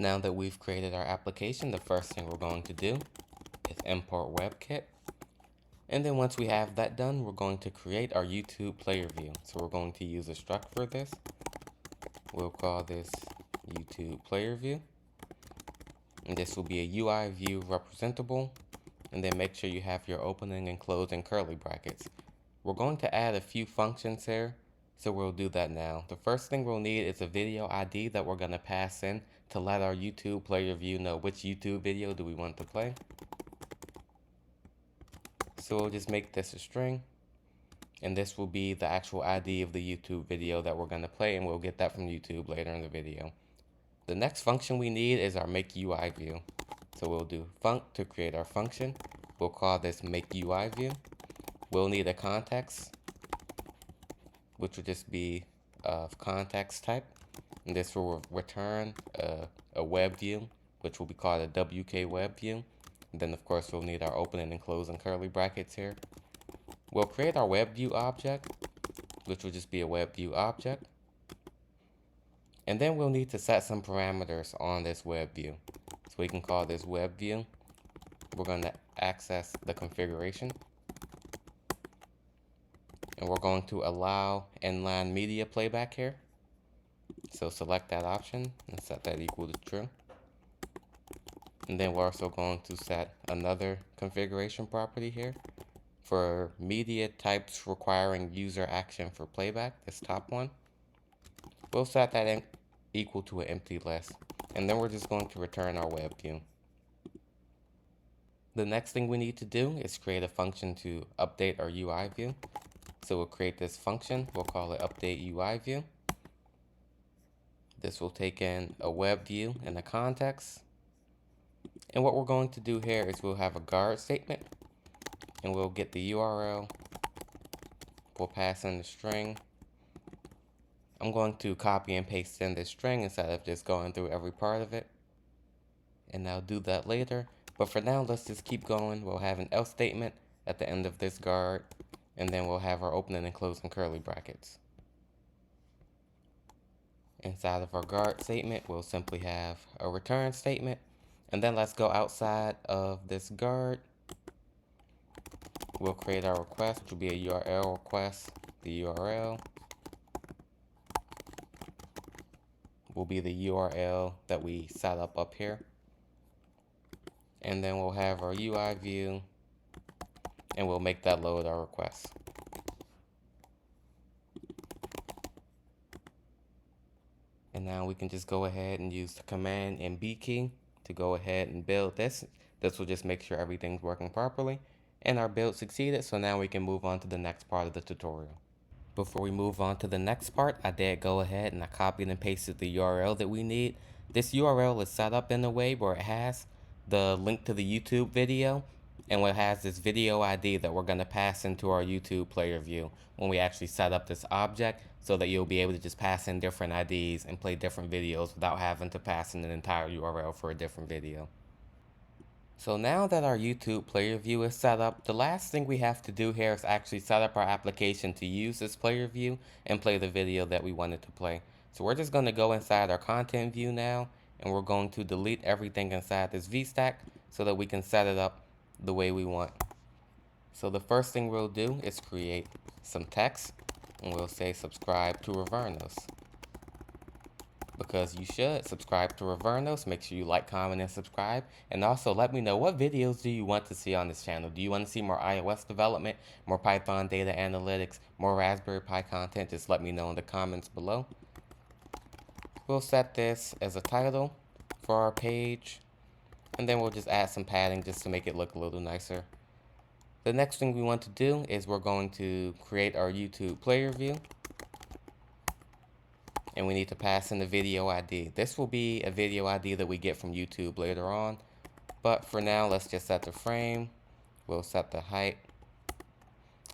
Now that we've created our application, the first thing we're going to do is import WebKit. And then once we have that done, we're going to create our YouTube player view. So we're going to use a struct for this. We'll call this YouTube player view. And this will be a UI view representable. And then make sure you have your opening and closing curly brackets. We're going to add a few functions here, so we'll do that now. The first thing we'll need is a video ID that we're going to pass in to let our YouTube player view know which YouTube video do we want to play. So we'll just make this a string, and this will be the actual ID of the YouTube video that we're going to play, and we'll get that from YouTube later in the video. The next function we need is our make UI view. So we'll do func to create our function. We'll call this make UI view. We'll need a context, which will just be of context type. And this will return a web view, which will be called a WK web view. And then of course we'll need our opening and closing curly brackets here. We'll create our web view object, which will just be a web view object. And then we'll need to set some parameters on this web view. So we can call this web view. We're going to access the configuration. And we're going to allow inline media playback here. So select that option and set that equal to true. And then we're also going to set another configuration property here for media types requiring user action for playback, this top one. We'll set that in equal to an empty list. And then we're just going to return our web view. The next thing we need to do is create a function to update our UI view. So we'll create this function, we'll call it update UI view. This will take in a web view and a context. And what we're going to do here is we'll have a guard statement, and we'll get the URL. We'll pass in the string. I'm going to copy and paste in this string instead of just going through every part of it. And I'll do that later. But for now, let's just keep going. We'll have an else statement at the end of this guard. And then we'll have our opening and closing curly brackets. Inside of our guard statement, we'll simply have a return statement. And then let's go outside of this guard. We'll create our request, which will be a URL request. The URL will be the URL that we set up here. And then we'll have our UI view, and we'll make that load our request. And now we can just go ahead and use the Command and B key to go ahead and build this. This will just make sure everything's working properly. And our build succeeded, so now we can move on to the next part of the tutorial. Before we move on to the next part, I did go ahead and I copied and pasted the URL that we need. This URL is set up in a way where it has the link to the YouTube video, and it has this video ID that we're going to pass into our YouTube player view when we actually set up this object, so that you'll be able to just pass in different IDs and play different videos without having to pass in an entire URL for a different video. So now that our YouTube player view is set up, the last thing we have to do here is actually set up our application to use this player view and play the video that we wanted to play. So we're just going to go inside our content view now, and we're going to delete everything inside this VStack so that we can set it up the way we want. So the first thing we'll do is create some text, and we'll say subscribe to Revernos. Because you should subscribe to Revernos. Make sure you like, comment, and subscribe. And also let me know, what videos do you want to see on this channel? Do you want to see more iOS development, more Python data analytics, more Raspberry Pi content? Just let me know in the comments below. We'll set this as a title for our page. And then we'll just add some padding just to make it look a little nicer. The next thing we want to do is we're going to create our YouTube player view. And we need to pass in the video ID. This will be a video ID that we get from YouTube later on. But for now, let's just set the frame. We'll set the height.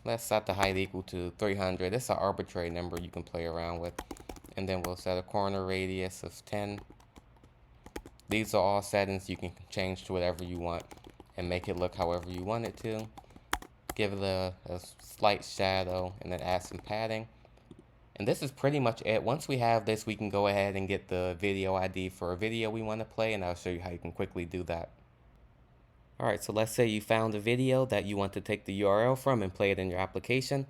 Let's set the height equal to 300. It's an arbitrary number you can play around with. And then we'll set a corner radius of 10. These are all settings you can change to whatever you want and make it look however you want it to. Give it a slight shadow and then add some padding. And this is pretty much it. Once we have this, we can go ahead and get the video ID for a video we want to play, and I'll show you how you can quickly do that. Alright, so let's say you found a video that you want to take the URL from and play it in your application.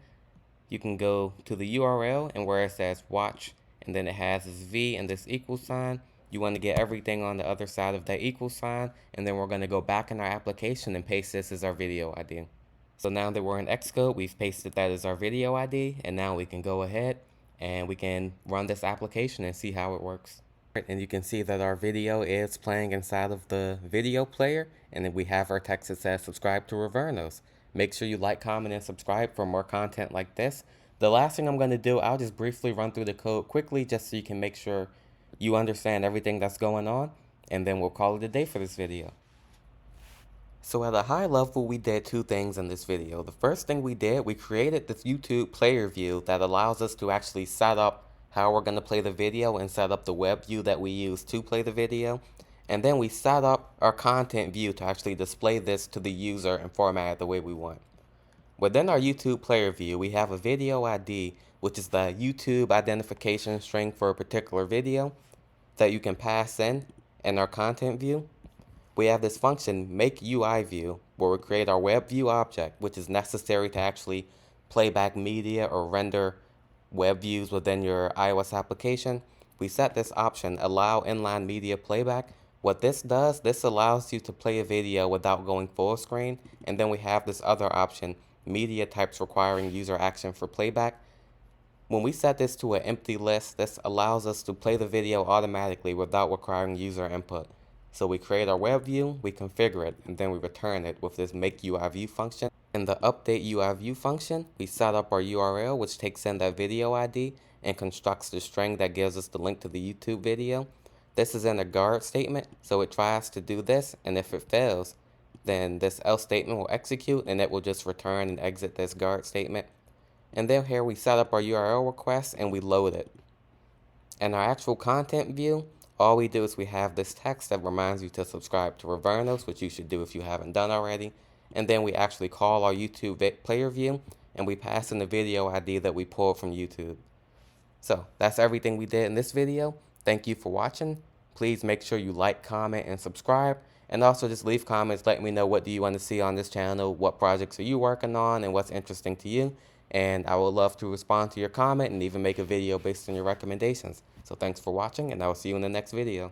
You can go to the URL, and where it says watch and then it has this V and this equal sign, you want to get everything on the other side of that equal sign, and then we're going to go back in our application and paste this as our video ID. So now that we're in Xcode, we've pasted that as our video ID, and now we can go ahead and we can run this application and see how it works. And you can see that our video is playing inside of the video player, and then we have our text that says subscribe to Revernos. Make sure you like, comment, and subscribe for more content like this. The last thing I'm going to do, I'll just briefly run through the code quickly just so you can make sure you understand everything that's going on, and then we'll call it a day for this video. So at a high level, we did two things in this video. The first thing we did, we created this YouTube player view that allows us to actually set up how we're going to play the video and set up the web view that we use to play the video. And then we set up our content view to actually display this to the user and format it the way we want. Within our YouTube player view, we have a video ID, which is the YouTube identification string for a particular video that you can pass in our content view. We have this function, make UI view, where we create our web view object, which is necessary to actually play back media or render web views within your iOS application. We set this option, allow inline media playback. What this does, this allows you to play a video without going full screen. And then we have this other option, media types requiring user action for playback. When we set this to an empty list, this allows us to play the video automatically without requiring user input. So we create our web view, we configure it, and then we return it with this make UI view function. In the update UI view function, we set up our URL, which takes in that video ID and constructs the string that gives us the link to the YouTube video. This is in a guard statement, so it tries to do this, and if it fails, then this else statement will execute and it will just return and exit this guard statement. And then here we set up our URL request and we load it. In our actual content view, all we do is we have this text that reminds you to subscribe to Revernos, which you should do if you haven't done already. And then we actually call our YouTube player view and we pass in the video ID that we pulled from YouTube. So that's everything we did in this video. Thank you for watching. Please make sure you like, comment, and subscribe. And also just leave comments, let me know what do you want to see on this channel, what projects are you working on, and what's interesting to you. And I would love to respond to your comment and even make a video based on your recommendations. So thanks for watching, and I will see you in the next video.